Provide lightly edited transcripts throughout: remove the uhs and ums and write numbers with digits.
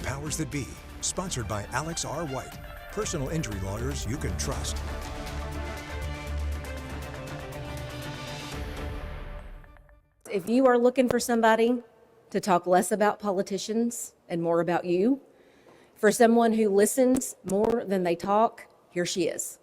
powers that be. Sponsored by Alex R. White. Personal injury lawyers you can trust. If you are looking for somebody to talk less about politicians and more about you, for someone who listens more than they talk, here she is.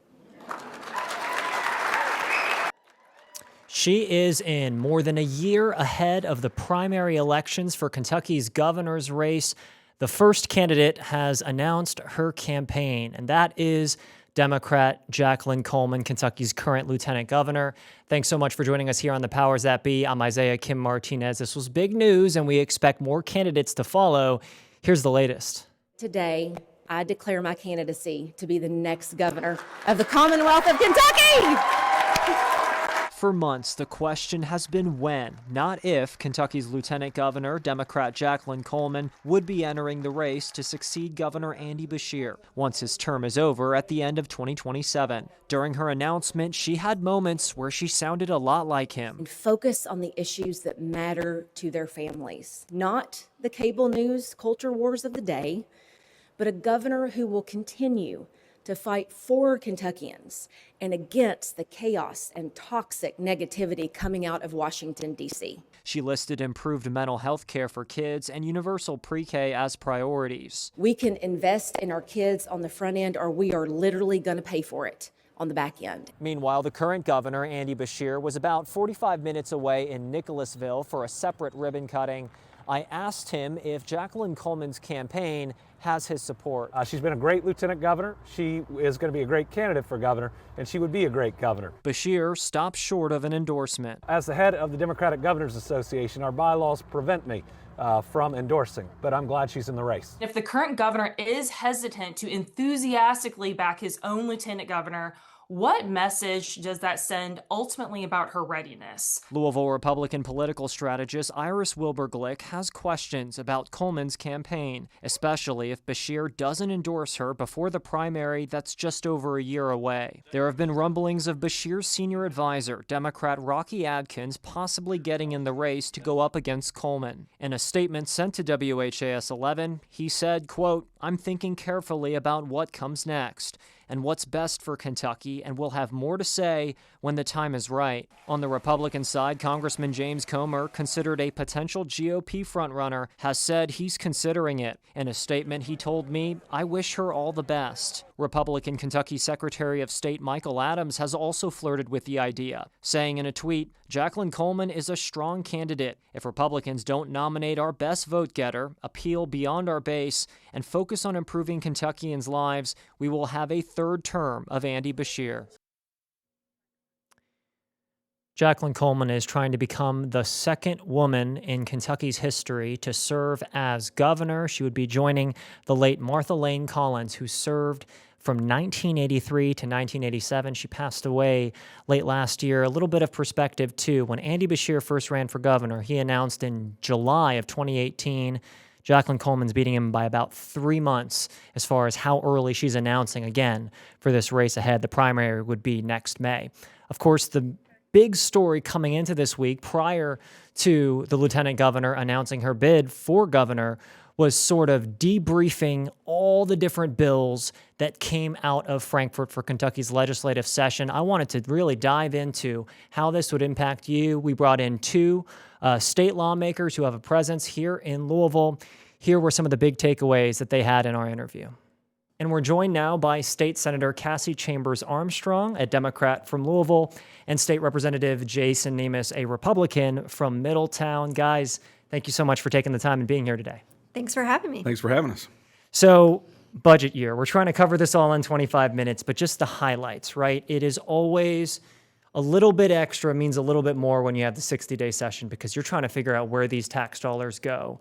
She is in more than a year ahead of the primary elections for Kentucky's governor's race. The first candidate has announced her campaign, and that is Democrat Jacqueline Coleman, Kentucky's current lieutenant governor. Thanks so much for joining us here on The Powers That Be. I'm Isaiah Kim Martinez. This was big news, and we expect more candidates to follow. Here's the latest. Today, I declare my candidacy to be the next governor of the Commonwealth of Kentucky. For months, the question has been when, not if, Kentucky's Lieutenant Governor, Democrat Jacqueline Coleman, would be entering the race to succeed Governor Andy Beshear once his term is over at the end of 2027. During her announcement, she had moments where she sounded a lot like him. And focus on the issues that matter to their families, not the cable news culture wars of the day, but a governor who will continue to fight for Kentuckians and against the chaos and toxic negativity coming out of Washington, D.C. She listed improved mental health care for kids and universal pre-K as priorities. We can invest in our kids on the front end, or we are literally going to pay for it on the back end. Meanwhile, the current governor, Andy Beshear, was about 45 minutes away in Nicholasville for a separate ribbon cutting. I asked him if Jacqueline Coleman's campaign has his support. She's been a great lieutenant governor. She is going to be a great candidate for governor, and she would be a great governor. Beshear stopped short of an endorsement. As the head of the Democratic Governors Association, our bylaws prevent me from endorsing, but I'm glad she's in the race. If the current governor is hesitant to enthusiastically back his own lieutenant governor, what message does that send ultimately about her readiness? Louisville Republican political strategist Iris Wilbur-Glick has questions about Coleman's campaign, especially if Beshear doesn't endorse her before the primary that's just over a year away. There have been rumblings of Beshear's senior advisor, Democrat Rocky Adkins, possibly getting in the race to go up against Coleman. In a statement sent to WHAS 11, he said, quote, "I'm thinking carefully about what comes next and what's best for Kentucky, and we'll have more to say when the time is right." On the Republican side, Congressman James Comer, considered a potential GOP frontrunner, has said he's considering it. In a statement, he told me, "I wish her all the best." Republican Kentucky Secretary of State Michael Adams has also flirted with the idea, saying in a tweet, "Jacqueline Coleman is a strong candidate. If Republicans don't nominate our best vote getter, appeal beyond our base, and focus on improving Kentuckians' lives, we will have a third term of Andy Beshear." Jacqueline Coleman is trying to become the second woman in Kentucky's history to serve as governor. She would be joining the late Martha Lane Collins, who served from 1983 to 1987. She passed away late last year. A little bit of perspective, too. When Andy Beshear first ran for governor, he announced in July of 2018, Jacqueline Coleman's beating him by about 3 months as far as how early she's announcing again for this race ahead. The primary would be next May. Of course, the big story coming into this week prior to the lieutenant governor announcing her bid for governor was sort of debriefing all the different bills that came out of Frankfort for Kentucky's legislative session. I wanted to really dive into how this would impact you. We brought in two state lawmakers who have a presence here in Louisville. Here were some of the big takeaways that they had in our interview. And we're joined now by State Senator Cassie Chambers Armstrong, a Democrat from Louisville, and State Representative Jason Nemes, a Republican from Middletown. Guys, thank you so much for taking the time and being here today. Thanks for having me. Thanks for having us. So, budget year. We're trying to cover this all in 25 minutes, but just the highlights, right? It is always a little bit extra means a little bit more when you have the 60-day session because you're trying to figure out where these tax dollars go.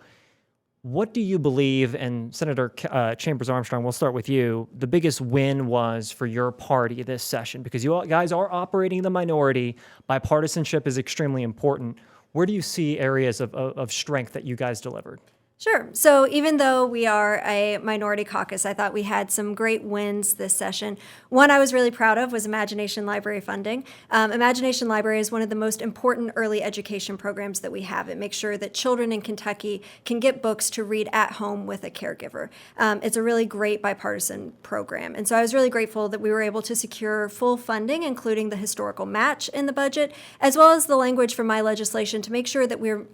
What do you believe, and Senator Chambers Armstrong, we'll start with you, the biggest win was for your party this session? Because you guys are operating in the minority. Bipartisanship is extremely important. Where do you see areas of strength that you guys delivered? Sure. So even though we are a minority caucus, I thought we had some great wins this session. One I was really proud of was Imagination Library funding. Imagination Library is one of the most important early education programs that we have. It makes sure that children in Kentucky can get books to read at home with a caregiver. It's a really great bipartisan program. And so I was really grateful that we were able to secure full funding, including the historical match in the budget, as well as the language from my legislation to make sure that we're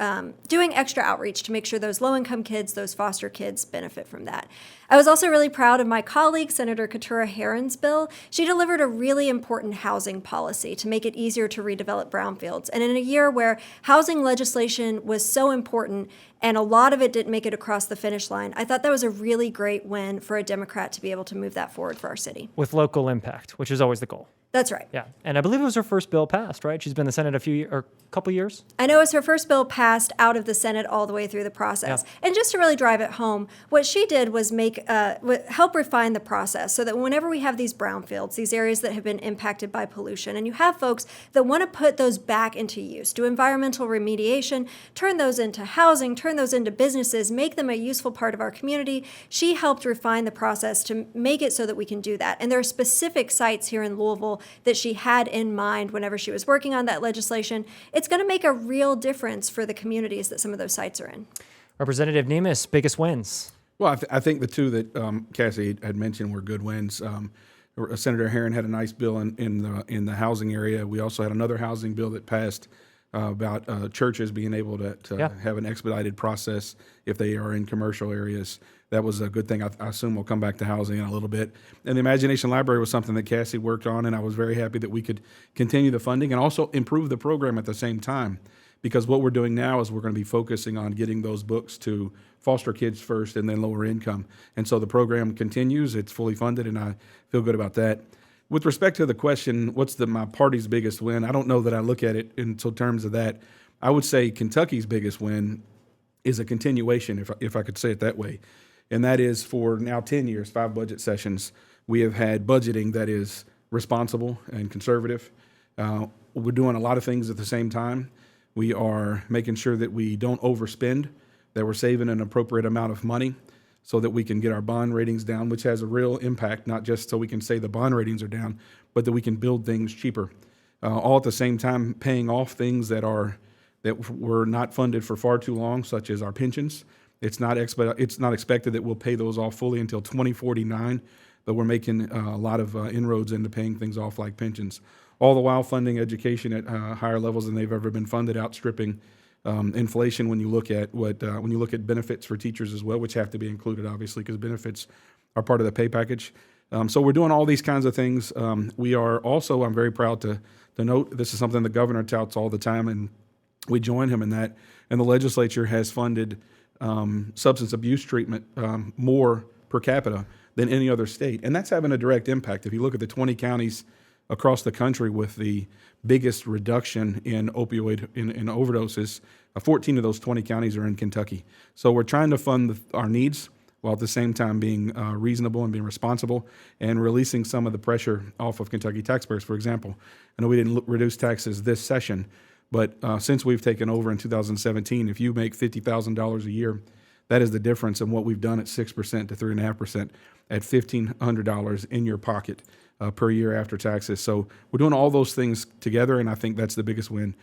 doing extra outreach to make sure those low-income kids, those foster kids, benefit from that. I was also really proud of my colleague, Senator Keturah Herron's bill. She delivered a really important housing policy to make it easier to redevelop brownfields. And in a year where housing legislation was so important and a lot of it didn't make it across the finish line, I thought that was a really great win for a Democrat to be able to move that forward for our city. With local impact, which is always the goal. That's right. Yeah, and I believe it was her first bill passed, right? She's been in the Senate a couple years. I know it's her first bill passed out of the Senate all the way through the process. Yeah. And just to really drive it home, what she did was help refine the process so that whenever we have these brownfields, these areas that have been impacted by pollution, and you have folks that want to put those back into use, do environmental remediation, turn those into housing, turn those into businesses, make them a useful part of our community, she helped refine the process to make it so that we can do that. And there are specific sites here in Louisville that she had in mind whenever she was working on that legislation. It's going to make a real difference for the communities that some of those sites are in. Representative Nemes, biggest wins. Well, I think the two that Cassie had mentioned were good wins. Senator Herron had a nice bill in the housing area. We also had another housing bill that passed about churches being able to have an expedited process if they are in commercial areas. That was a good thing. I assume we'll come back to housing in a little bit. And the Imagination Library was something that Cassie worked on, and I was very happy that we could continue the funding and also improve the program at the same time. Because what we're doing now is we're going to be focusing on getting those books to foster kids first and then lower income. And so the program continues. It's fully funded, and I feel good about that. With respect to the question, what's my party's biggest win? I don't know that I look at it in terms of that. I would say Kentucky's biggest win is a continuation, if I could say it that way. And that is for now 10 years, 5 budget sessions, we have had budgeting that is responsible and conservative. We're doing a lot of things at the same time. We are making sure that we don't overspend, that we're saving an appropriate amount of money so that we can get our bond ratings down, which has a real impact, not just so we can say the bond ratings are down, but that we can build things cheaper. All at the same time paying off things that were not funded for far too long, such as our pensions. It's not expected that we'll pay those off fully until 2049, but we're making a lot of inroads into paying things off like pensions. All the while funding education at higher levels than they've ever been funded, outstripping inflation when you look at benefits for teachers as well, which have to be included, obviously, because benefits are part of the pay package. So we're doing all these kinds of things. We are also, I'm very proud to note, this is something the governor touts all the time, and we join him in that. And the legislature has funded substance abuse treatment more per capita than any other state. And that's having a direct impact. If you look at the 20 counties across the country with the biggest reduction in opioid in overdoses, 14 of those 20 counties are in Kentucky. So we're trying to fund our needs while at the same time being reasonable and being responsible and releasing some of the pressure off of Kentucky taxpayers. For example, I know we didn't reduce taxes this session, but since we've taken over in 2017, if you make $50,000 a year, that is the difference in what we've done at 6% to 3.5% at $1,500 in your pocket per year after taxes. So we're doing all those things together, and I think that's the biggest win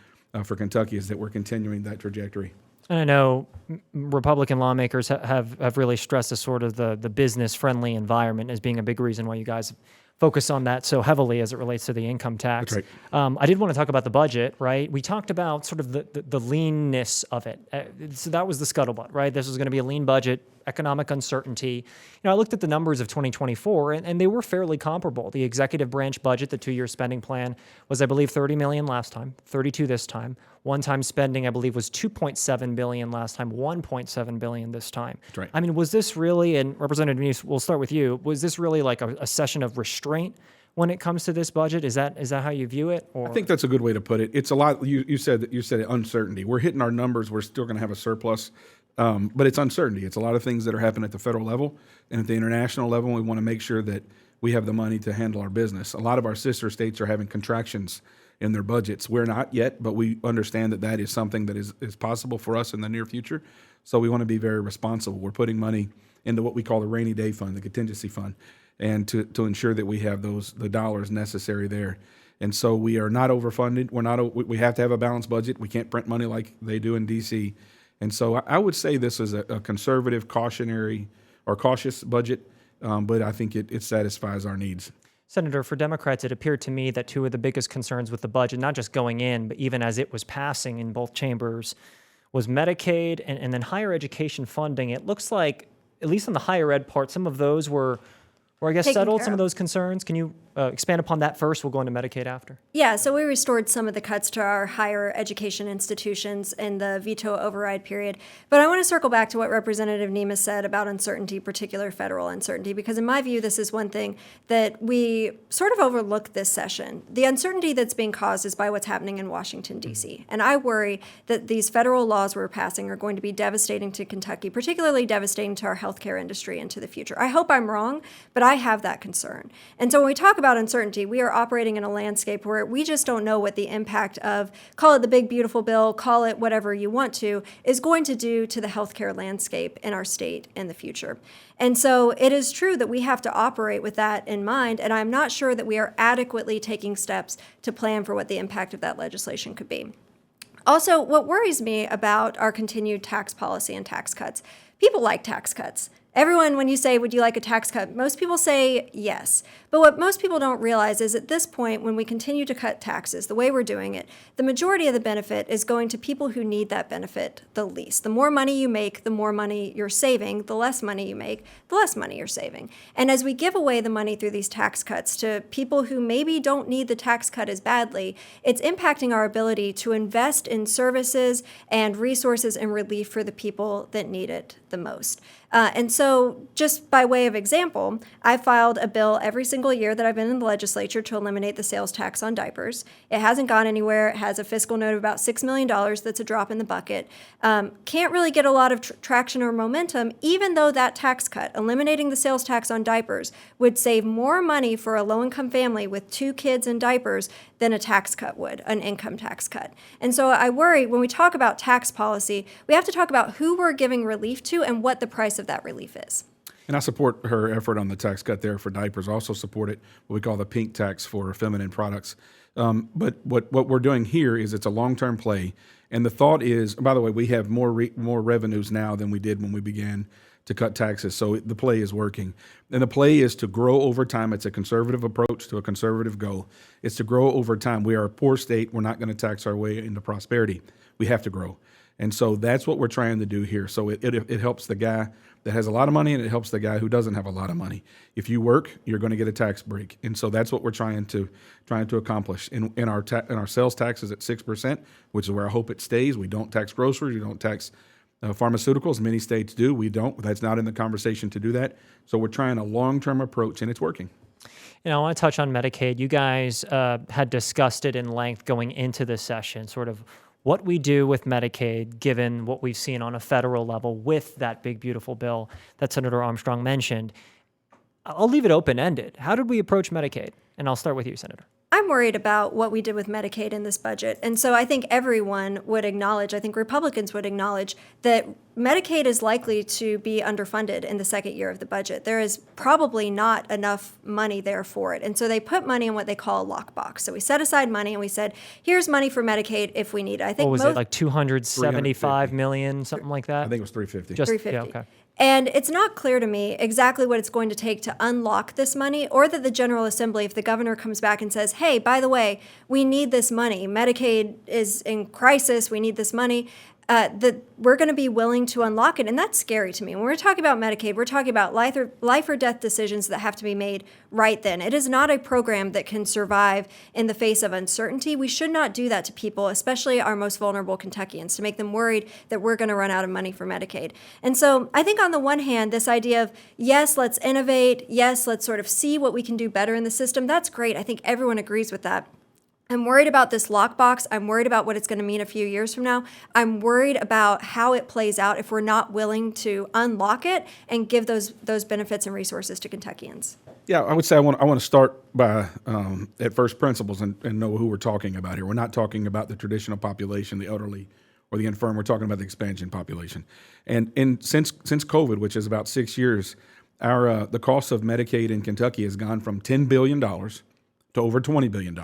for Kentucky is that we're continuing that trajectory. And I know Republican lawmakers have really stressed the sort of the business-friendly environment as being a big reason why you guys focus on that so heavily as it relates to the income tax. That's right. I did want to talk about the budget, right? We talked about sort of the leanness of it. So that was the scuttlebutt, right? This was going to be a lean budget, economic uncertainty. I looked at the numbers of 2024, and they were fairly comparable. The executive branch budget, the 2-year spending plan, was, I believe, $30 million last time, $32 this time. One-time spending, I believe, was $2.7 billion last time, $1.7 billion this time. That's right. I mean, was this really, and Representative News, we'll start with you, was this really like a session of restraint when it comes to this budget? Is that how you view it? Or? I think that's a good way to put it. It's a lot. You said uncertainty. We're hitting our numbers. We're still going to have a surplus, but it's uncertainty. It's a lot of things that are happening at the federal level and at the international level. We want to make sure that we have the money to handle our business. A lot of our sister states are having contractions in their budgets. We're not yet, but we understand that that is something that is possible for us in the near future. So we want to be very responsible. We're putting money into what we call the rainy day fund, the contingency fund, and to ensure that we have the dollars necessary there. And so we are not overfunded. We have to have a balanced budget. We can't print money like they do in DC. And so I would say this is a conservative, cautious budget, but I think it satisfies our needs. Senator, for Democrats, it appeared to me that two of the biggest concerns with the budget, not just going in, but even as it was passing in both chambers, was Medicaid and then higher education funding. It looks like, at least on the higher ed part, some of those were I guess, Taken settled care some of of. those concerns. Can you expand upon that first? We'll go into Medicaid after. Yeah, so we restored some of the cuts to our higher education institutions in the veto override period. But I want to circle back to what Representative Nema said about uncertainty, particular federal uncertainty, because in my view, this is one thing that we sort of overlooked this session. The uncertainty that's being caused is by what's happening in Washington, D.C. And I worry that these federal laws we're passing are going to be devastating to Kentucky, particularly devastating to our healthcare industry into the future. I hope I'm wrong, but I have that concern. And so when we talk about uncertainty, we are operating in a landscape where we just don't know what the impact of, call it the big beautiful bill, call it whatever you want to, is going to do to the healthcare landscape in our state in the future. And so it is true that we have to operate with that in mind, and I'm not sure that we are adequately taking steps to plan for what the impact of that legislation could be. Also, what worries me about our continued tax policy and tax cuts, people like tax cuts. Everyone, when you say, would you like a tax cut? Most people say yes. But what most people don't realize is at this point, when we continue to cut taxes, the way we're doing it, the majority of the benefit is going to people who need that benefit the least. The more money you make, the more money you're saving. The less money you make, the less money you're saving. And as we give away the money through these tax cuts to people who maybe don't need the tax cut as badly, it's impacting our ability to invest in services and resources and relief for the people that need it the most. And so just by way of example, I filed a bill every single year that I've been in the legislature to eliminate the sales tax on diapers. It hasn't gone anywhere. It has a fiscal note of about $6 million that's a drop in the bucket. Can't really get a lot of traction or momentum, even though that tax cut, eliminating the sales tax on diapers, would save more money for a low-income family with 2 kids and diapers than a tax cut would, an income tax cut. And so I worry when we talk about tax policy, we have to talk about who we're giving relief to and what the price of that relief is. And I support her effort on the tax cut there for diapers. Also supported what we call the pink tax for feminine products. But what we're doing here is it's a long-term play. And the thought is, by the way, we have more revenues now than we did when we began to cut taxes. So the play is working. And the play is to grow over time. It's a conservative approach to a conservative goal. It's to grow over time. We are a poor state. We're not going to tax our way into prosperity. We have to grow. And so that's what we're trying to do here. So it helps the guy that has a lot of money, and it helps the guy who doesn't have a lot of money. If you work, you're going to get a tax break. And so that's what we're trying to accomplish. In our sales taxes at 6%, which is where I hope it stays. We don't tax groceries. We don't tax pharmaceuticals. Many states do. We don't. That's not in the conversation to do that. So we're trying a long-term approach, and it's working. You know, I want to touch on Medicaid. You guys had discussed it in length going into this session, sort of what we do with Medicaid, given what we've seen on a federal level with that big, beautiful bill that Senator Armstrong mentioned. I'll leave it open-ended. How did we approach Medicaid? And I'll start with you, Senator. I'm worried about what we did with Medicaid in this budget. And so I think everyone would acknowledge, I think Republicans would acknowledge, that Medicaid is likely to be underfunded in the second year of the budget. There is probably not enough money there for it. And so they put money in what they call a lockbox. So we set aside money and we said, here's money for Medicaid if we need it. I think What was it, like 275 million, something like that? I think it was 350. Just, 350. Yeah, okay. And it's not clear to me exactly what it's going to take to unlock this money, or that the General Assembly, if the governor comes back and says, hey, by the way, we need this money, Medicaid is in crisis, we need this money, that we're going to be willing to unlock it. And that's scary to me. When we're talking about Medicaid, we're talking about life or death decisions that have to be made right then. It is not a program that can survive in the face of uncertainty. We should not do that to people, especially our most vulnerable Kentuckians, to make them worried that we're going to run out of money for Medicaid. And so I think on the one hand, this idea of, yes, let's innovate, yes, let's sort of see what we can do better in the system, that's great. I think everyone agrees with that. I'm worried about this lockbox. I'm worried about what it's going to mean a few years from now. I'm worried about how it plays out if we're not willing to unlock it and give those benefits and resources to Kentuckians. Yeah, I would say I want to start by at first principles and know who we're talking about here. We're not talking about the traditional population, the elderly or the infirm. We're talking about the expansion population. And since COVID, which is about 6 years, the cost of Medicaid in Kentucky has gone from $10 billion to over $20 billion.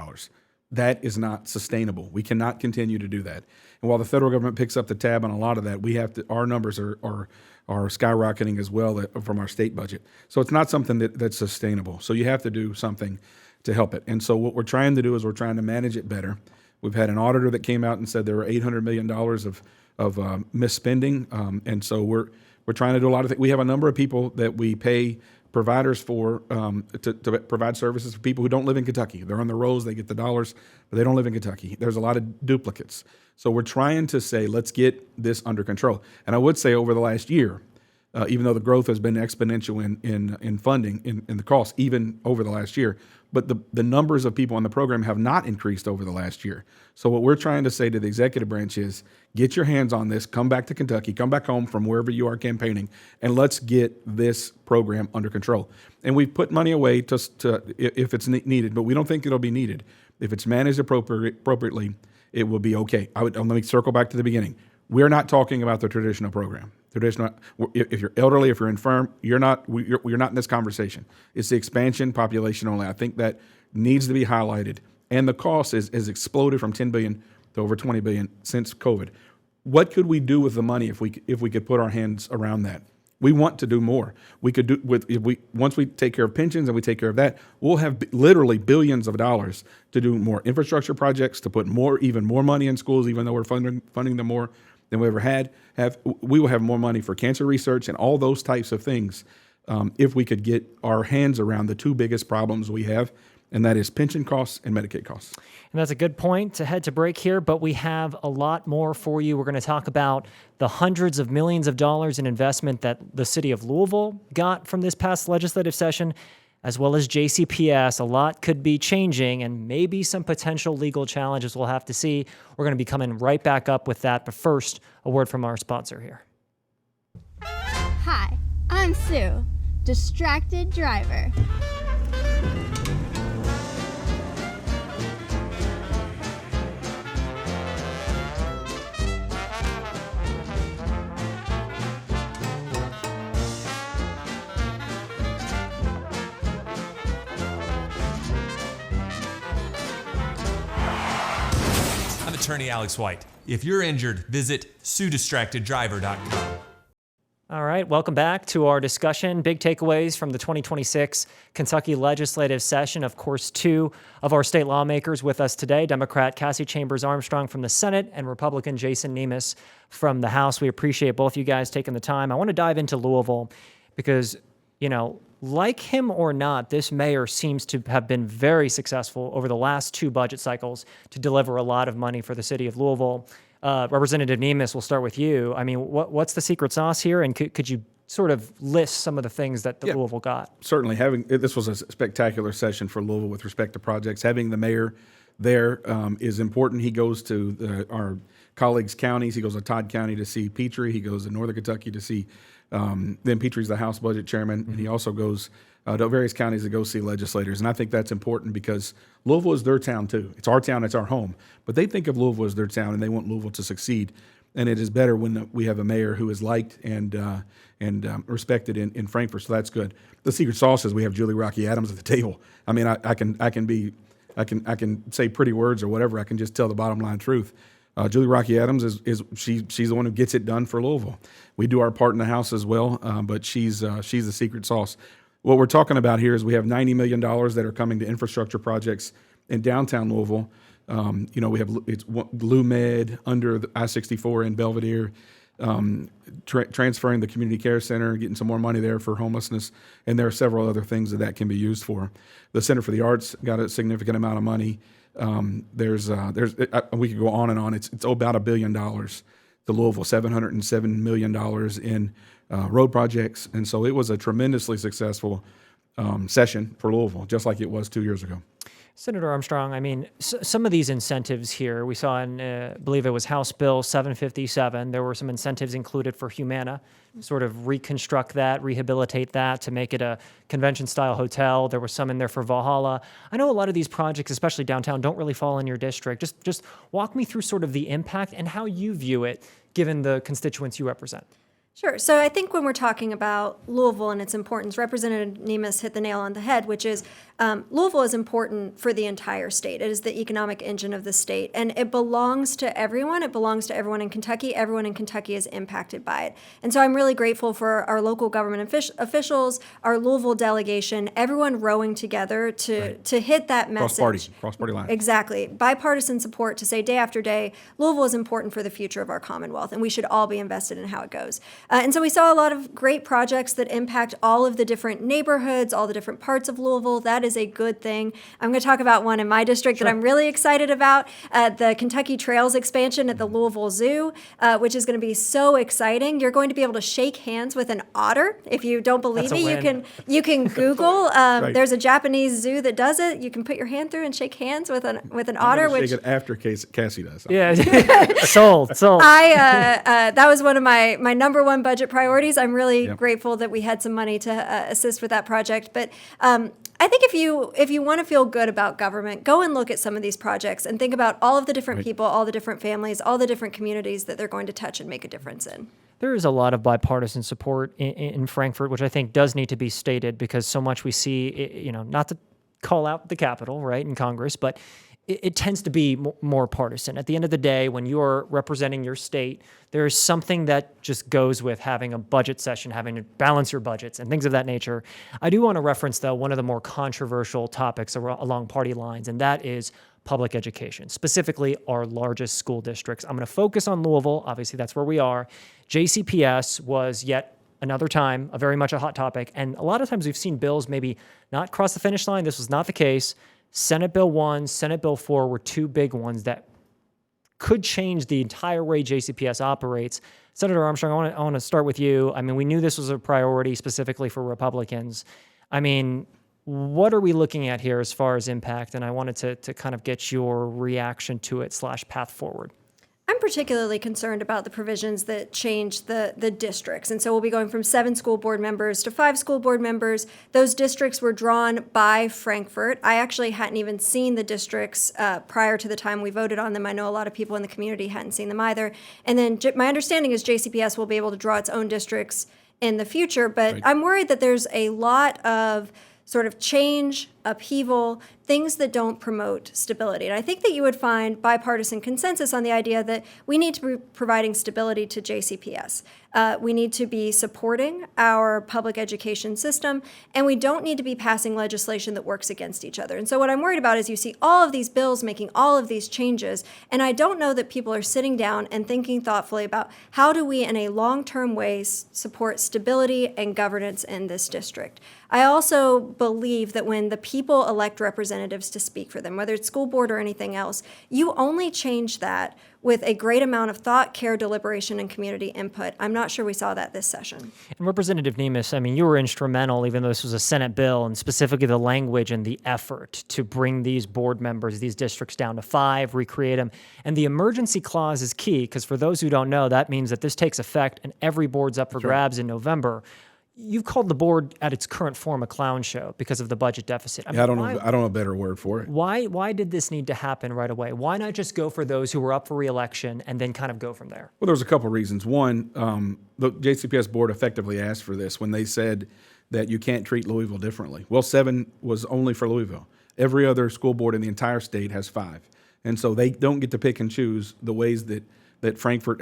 That is not sustainable. We cannot continue to do that. And while the federal government picks up the tab on a lot of that, we have to. Our numbers are skyrocketing as well from our state budget. So it's not something that's sustainable. So you have to do something to help it. And so what we're trying to do is we're trying to manage it better. We've had an auditor that came out and said there were $800 million of misspending, and so we're trying to do a lot of things. We have a number of people that we pay providers for to provide services for people who don't live in Kentucky. They're on the rolls, they get the dollars, but they don't live in Kentucky. There's a lot of duplicates. So we're trying to say, let's get this under control. And I would say over the last year, even though the growth has been exponential in funding, in the cost, even over the last year, but the numbers of people on the program have not increased over the last year. So what we're trying to say to the executive branch is, get your hands on this, come back to Kentucky, come back home from wherever you are campaigning, and let's get this program under control. And we've put money away to if it's needed, but we don't think it'll be needed. If it's managed appropriately, it will be okay. Let me circle back to the beginning. We're not talking about the traditional program. If you're elderly, if you're infirm, you're not in this conversation. It's the expansion population only. I think that needs to be highlighted. And the cost has exploded from $10 billion to over $20 billion since COVID. What could we do with the money if we could put our hands around that? We want to do more. We could do once we take care of pensions and we take care of that, we'll have literally billions of dollars to do more infrastructure projects, to put even more money in schools, even though we're funding them more than we ever have. We will have more money for cancer research and all those types of things if we could get our hands around the two biggest problems we have, and that is pension costs and Medicaid costs. And that's a good point to head to break here, but we have a lot more for you. We're going to talk about the hundreds of millions of dollars in investment that the city of Louisville got from this past legislative session, as well as JCPS. A lot could be changing and maybe some potential legal challenges. We'll have to see. We're going to be coming right back up with that. But first, a word from our sponsor here. Hi, I'm Sue, distracted driver. Attorney Alex White. If you're injured, visit SueDistractedDriver.com. All right, welcome back to our discussion. Big takeaways from the 2026 Kentucky legislative session. Of course, two of our state lawmakers with us today, Democrat Cassie Chambers Armstrong from the Senate and Republican Jason Nemes from the House. We appreciate both you guys taking the time. I want to dive into Louisville because, like him or not, this mayor seems to have been very successful over the last two budget cycles to deliver a lot of money for the city of Louisville. Representative Nemes, we'll start with you. I mean, what's the secret sauce here? And could you sort of list some of the things that Louisville got? Certainly. This was a spectacular session for Louisville with respect to projects. Having the mayor there is important. He goes to our colleagues' counties. He goes to Todd County to see Petrie. He goes to Northern Kentucky to see then Petrie's the House Budget Chairman, and he also goes to various counties to go see legislators. And I think that's important because Louisville is their town too. It's our town, it's our home. But they think of Louisville as their town, and they want Louisville to succeed. And it is better when we have a mayor who is liked and respected in Frankfort. So that's good. The secret sauce is we have Julie Rocky Adams at the table. I mean, I can say pretty words or whatever. I can just tell the bottom line truth. Julie Rocky Adams she's the one who gets it done for Louisville. We do our part in the House as well, but she's the secret sauce. What we're talking about here is we have $90 million that are coming to infrastructure projects in downtown Louisville. We have Lou Med under the I-64 in Belvedere, transferring the community care center, getting some more money there for homelessness, and there are several other things that can be used for. The Center for the Arts got a significant amount of money. We could go on and on. It's about $1 billion to Louisville, $707 million in road projects, and so it was a tremendously successful session for Louisville, just like it was 2 years ago. Senator Armstrong, I mean, some of these incentives here, we saw in, I believe it was House Bill 757, there were some incentives included for Humana, sort of reconstruct that, rehabilitate that to make it a convention-style hotel. There were some in there for Valhalla. I know a lot of these projects, especially downtown, don't really fall in your district. Just walk me through sort of the impact and how you view it, given the constituents you represent. Sure. So I think when we're talking about Louisville and its importance, Representative Nemes hit the nail on the head, which is Louisville is important for the entire state. It is the economic engine of the state, and it belongs to everyone. It belongs to everyone in Kentucky. Everyone in Kentucky is impacted by it. And so I'm really grateful for our local government officials, our Louisville delegation, everyone rowing together to hit that message. Cross-party line. Exactly. Bipartisan support to say day after day, Louisville is important for the future of our Commonwealth, and we should all be invested in how it goes. And so we saw a lot of great projects that impact all of the different neighborhoods, all the different parts of Louisville. That is a good thing. I'm going to talk about one in my district that I'm really excited about, the Kentucky Trails expansion at the Louisville Zoo, which is going to be so exciting. You're going to be able to shake hands with an otter. If you don't believe me, you can Google. Right. There's a Japanese zoo that does it. You can put your hand through and shake hands with an otter. Shake it after Cassie does. Yeah, sold. That was one of my number one budget priorities. I'm really grateful that we had some money to assist with that project. But I think if you want to feel good about government, go and look at some of these projects and think about all of the different people, all the different families, all the different communities that they're going to touch and make a difference in. There is a lot of bipartisan support in Frankfort, which I think does need to be stated because so much we see, not to call out the Capitol, right, in Congress, but it tends to be more partisan. At the end of the day, when you're representing your state, there is something that just goes with having a budget session, having to balance your budgets and things of that nature. I do want to reference, though, one of the more controversial topics along party lines, and that is public education, specifically our largest school districts. I'm going to focus on Louisville. Obviously, that's where we are. JCPS was yet another time very much a hot topic, and a lot of times we've seen bills maybe not cross the finish line. This was not the case. Senate Bill 1, Senate Bill 4 were two big ones that could change the entire way JCPS operates. Senator Armstrong, I want to start with you. I mean, we knew this was a priority specifically for Republicans. I mean, what are we looking at here as far as impact? And I wanted to kind of get your reaction to it / path forward. I'm particularly concerned about the provisions that change the districts. And so we'll be going from 7 school board members to 5 school board members. Those districts were drawn by Frankfort. I actually hadn't even seen the districts prior to the time we voted on them. I know a lot of people in the community hadn't seen them either. And then my understanding is JCPS will be able to draw its own districts in the future. But I'm worried that there's a lot of sort of change, upheaval, things that don't promote stability. And I think that you would find bipartisan consensus on the idea that we need to be providing stability to JCPS. We need to be supporting our public education system, and we don't need to be passing legislation that works against each other. And so what I'm worried about is you see all of these bills making all of these changes, and I don't know that people are sitting down and thinking thoughtfully about how do we in a long-term way support stability and governance in this district. I also believe that when the people elect representatives to speak for them, whether it's school board or anything else, you only change that with a great amount of thought, care, deliberation, and community input. I'm not sure we saw that this session. And Representative Nemes, I mean, you were instrumental, even though this was a Senate bill, and specifically the language and the effort to bring these board members, these districts down to 5, recreate them. And the emergency clause is key, because for those who don't know, that means that this takes effect and every board's up for grabs in November. You've called the board at its current form a clown show because of the budget deficit. I don't know a better word for it. Why did this need to happen right away? Why not just go for those who were up for re-election and then kind of go from there? Well, there's a couple of reasons. One, the JCPS board effectively asked for this when they said that you can't treat Louisville differently. Well, 7 was only for Louisville. Every other school board in the entire state has 5. And so they don't get to pick and choose the ways that Frankfort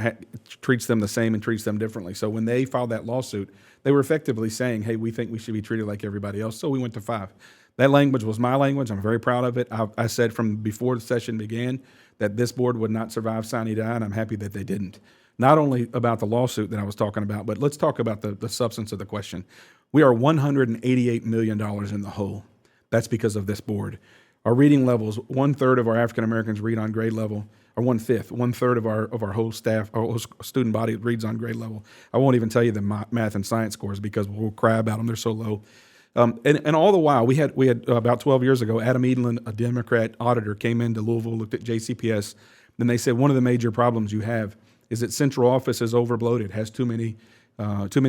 treats them the same and treats them differently. So when they filed that lawsuit, they were effectively saying, hey, we think we should be treated like everybody else, so we went to 5. That language was my language. I'm very proud of it. I said from before the session began that this board would not survive sine die, and I'm happy that they didn't. Not only about the lawsuit that I was talking about, but let's talk about the substance of the question. We are $188 million in the hole. That's because of this board. Our reading levels, 1/3 of our African Americans read on grade level, or 1/5, 1/3 of our whole staff, our whole student body reads on grade level. I won't even tell you the math and science scores because we'll cry about them. They're so low. And all the while, we had about 12 years ago, Adam Edlin, a Democrat auditor, came into Louisville, looked at JCPS, and they said one of the major problems you have is that central office is overbloated, has too many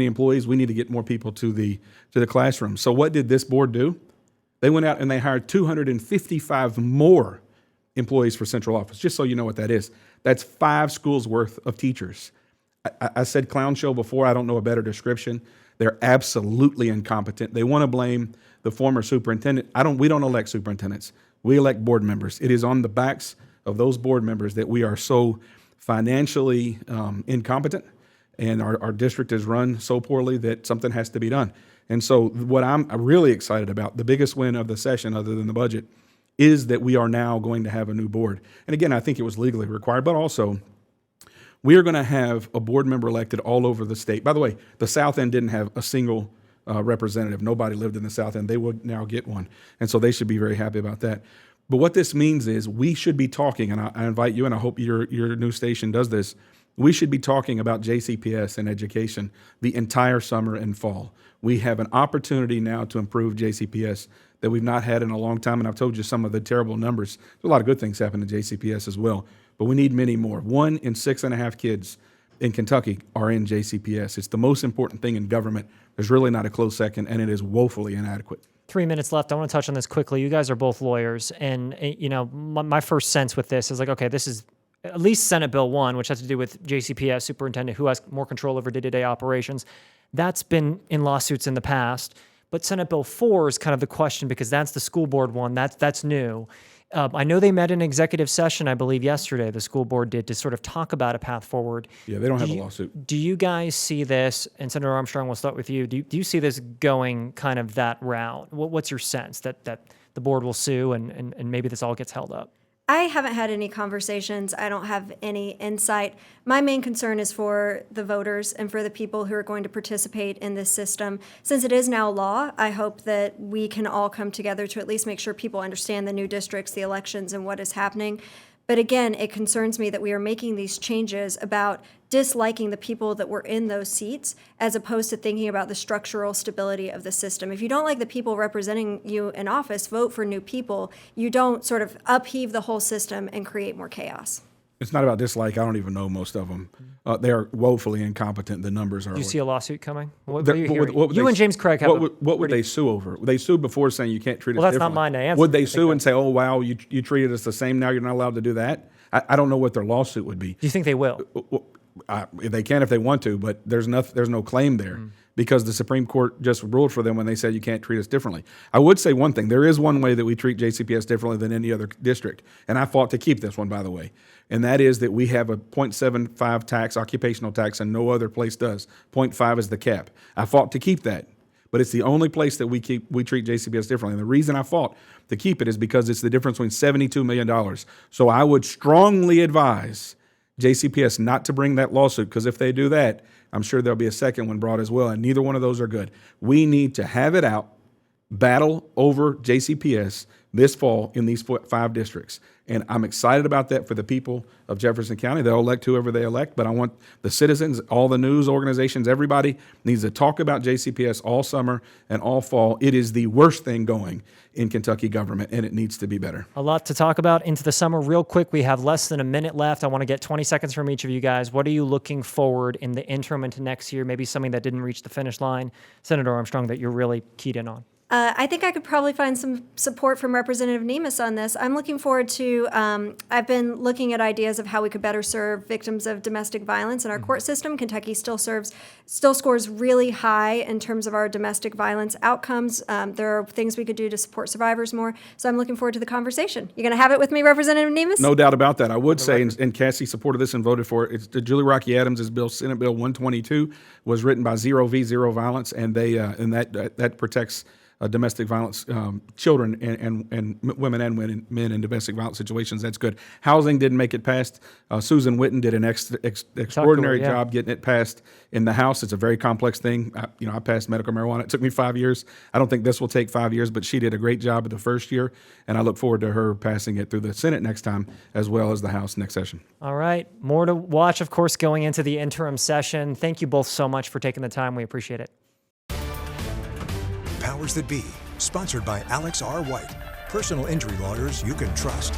employees. We need to get more people to the classroom. So what did this board do? They went out and they hired 255 more employees for central office. Just so you know what that is, that's 5 schools worth of teachers. I said clown show before. I don't know a better description. They're absolutely incompetent. They want to blame the former superintendent. We don't elect superintendents. We elect board members. It is on the backs of those board members that we are so financially incompetent, and our district is run so poorly that something has to be done. And so what I'm really excited about, the biggest win of the session other than the budget, is that we are now going to have a new board. And again, I think it was legally required, but also we are going to have a board member elected all over the state. By the way, the South End didn't have a single representative. Nobody lived in the South End. They will now get one. And so they should be very happy about that. But what this means is we should be talking, and I invite you, and I hope your new station does this, we should be talking about JCPS and education the entire summer and fall. We have an opportunity now to improve JCPS that we've not had in a long time, and I've told you some of the terrible numbers. There's a lot of good things happen to JCPS as well, but we need many more. 1 in 6.5 kids in Kentucky are in JCPS. It's the most important thing in government. There's really not a close second, and it is woefully inadequate. 3 minutes left. I want to touch on this quickly. You guys are both lawyers, and my first sense with this is like, okay, this is at least Senate Bill 1, which has to do with JCPS superintendent who has more control over day-to-day operations. That's been in lawsuits in the past. But Senate Bill 4 is kind of the question because that's the school board one. That's new. I know they met in executive session, I believe, yesterday, the school board did, to sort of talk about a path forward. Yeah, they don't have a lawsuit. Do you guys see this, and Senator Armstrong, we'll start with you, do you see this going kind of that route? What's your sense that the board will sue and maybe this all gets held up? I haven't had any conversations. I don't have any insight. My main concern is for the voters and for the people who are going to participate in this system. Since it is now law, I hope that we can all come together to at least make sure people understand the new districts, the elections, and what is happening. But again, it concerns me that we are making these changes about disliking the people that were in those seats as opposed to thinking about the structural stability of the system. If you don't like the people representing you in office, vote for new people. You don't sort of upheave the whole system and create more chaos. It's not about dislike. I don't even know most of them. They are woefully incompetent. The numbers are. Do you see a lawsuit coming? What are you hearing? You and James Craig have. What would they sue over? They sued before saying you can't treat us differently. Well, that's not mine to answer. Would they sue and say, oh, wow, you treated us the same, now you're not allowed to do that? I don't know what their lawsuit would be. Do you think they will? They can if they want to, but there's no claim there because the Supreme Court just ruled for them when they said you can't treat us differently. I would say one thing. There is one way that we treat JCPS differently than any other district, and I fought to keep this one, by the way, and that is that we have a 0.75 tax, occupational tax, and no other place does. 0.5 is the cap. I fought to keep that, but it's the only place that we treat JCPS differently. And the reason I fought to keep it is because it's the difference between $72 million. So I would strongly advise JCPS not to bring that lawsuit, because if they do that, I'm sure there'll be a second one brought as well, and neither one of those are good. We need to have it out, battle over JCPS this fall in these 5 districts. And I'm excited about that for the people of Jefferson County. They'll elect whoever they elect, but I want the citizens, all the news organizations, everybody needs to talk about JCPS all summer and all fall. It is the worst thing going in Kentucky government, and it needs to be better. A lot to talk about into the summer. Real quick, we have less than a minute left. I want to get 20 seconds from each of you guys. What are you looking forward in the interim into next year? Maybe something that didn't reach the finish line, Senator Armstrong, that you're really keyed in on. I think I could probably find some support from Representative Nemes on this. I'm looking forward to, I've been looking at ideas of how we could better serve victims of domestic violence in our court system. Kentucky still scores really high in terms of our domestic violence outcomes. There are things we could do to support survivors more. So I'm looking forward to the conversation. You going to have it with me, Representative Nemes? No doubt about that. I would say, and Cassie supported this and voted for it, it's the Julie Rocky Adams' bill, Senate Bill 122, was written by Zero V Zero Violence, and that protects domestic violence, children and women and men in domestic violence situations. That's good. Housing didn't make it past. Susan Witten did an extraordinary job getting it passed in the House. It's a very complex thing. I passed medical marijuana. It took me 5 years. I don't think this will take 5 years, but she did a great job at the first year, and I look forward to her passing it through the Senate next time as well as the House next session. All right. More to watch, of course, going into the interim session. Thank you both so much for taking the time. We appreciate it. powers that be. Sponsored by Alex R. White. Personal injury lawyers you can trust.